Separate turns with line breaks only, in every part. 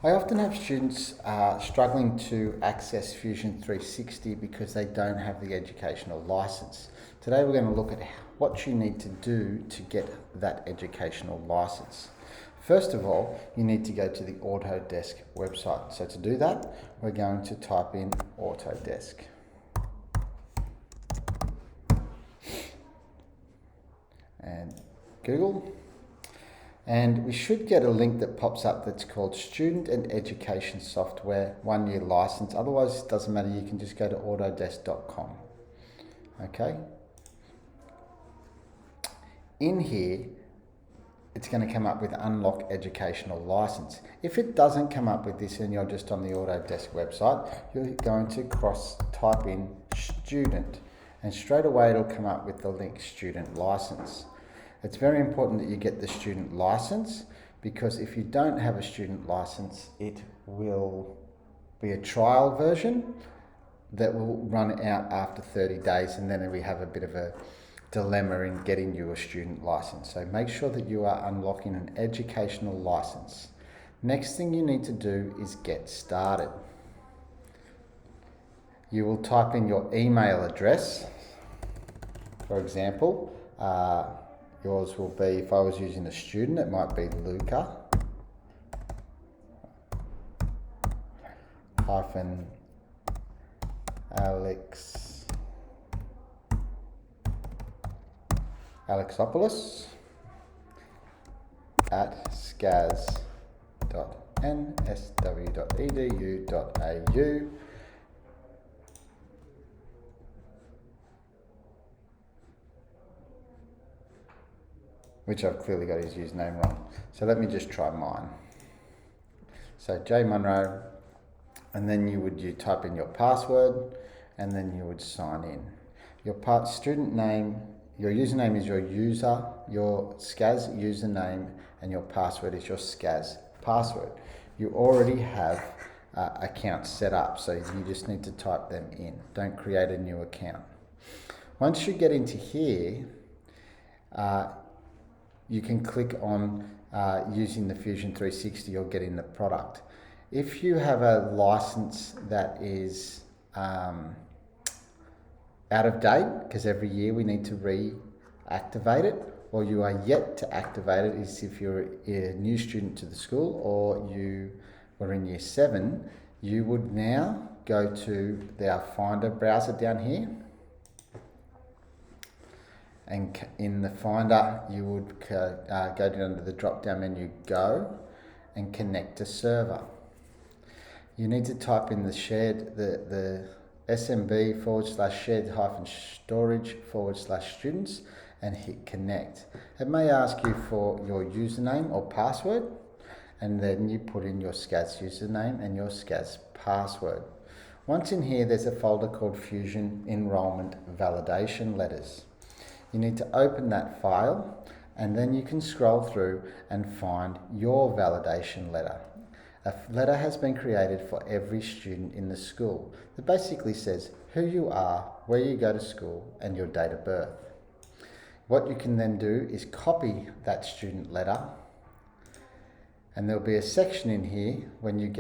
I often have students struggling to access Fusion 360 because they don't have the educational license. Today we're going to look at what you need to do to get that educational license. First of all, you need to go to the Autodesk website. So to do that, we're going to type in Autodesk. And Google. And we should get a link that pops up that's called Student and Education Software 1-year license. Otherwise, it doesn't matter. You can just go to autodesk.com. Okay. In here, it's going to come up with Unlock Educational License. If it doesn't come up with this and you're just on the Autodesk website, you're going to type in Student. And straight away, it'll come up with the link Student License. It's very important that you get the student license, because if you don't have a student license, it will be a trial version that will run out after 30 days, and then we have a bit of a dilemma in getting you a student license. So make sure that you are unlocking an educational license. Next thing you need to do is get started. You will type in your email address. For example, yours will be, if I was using a student, it might be Luca hyphen Alexopoulos at scas.nsw.edu.au. Which I've clearly got his username wrong. So let me just try mine. So J Munro, and then you type in your password, and then you would sign in. Your student name, your username is your SCAS username, and your password is your SCAS password. You already have accounts set up, so you just need to type them in. Don't create a new account. Once you get into here, you can click on using the Fusion 360 or getting the product. If you have a license that is out of date, because every year we need to reactivate it, or you are yet to activate it, is if you're a new student to the school or you were in year 7, you would now go to our Finder browser down here. And in the Finder, you would go down to the drop-down menu, Go, and connect to server. You need to type in the SMB/shared-storage/students and hit connect. It may ask you for your username or password, and then you put in your SCAS username and your SCAS password. Once in here, there's a folder called Fusion Enrollment Validation Letters. You need to open that file, and then you can scroll through and find your validation letter. A letter has been created for every student in the school that basically says who you are, where you go to school, and your date of birth. What you can then do is copy that student letter, and there'll be a section in here when you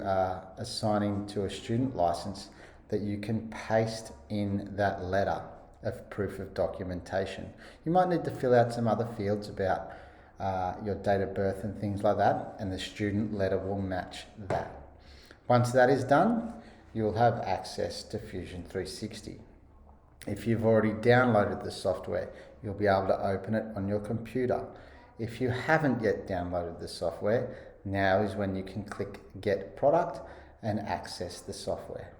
are assigning to a student license that you can paste in that letter of proof of documentation. You might need to fill out some other fields about your date of birth and things like that, and the student letter will match that. Once that is done, you'll have access to Fusion 360. If you've already downloaded the software, you'll be able to open it on your computer. If you haven't yet downloaded the software, now is when you can click Get Product and access the software.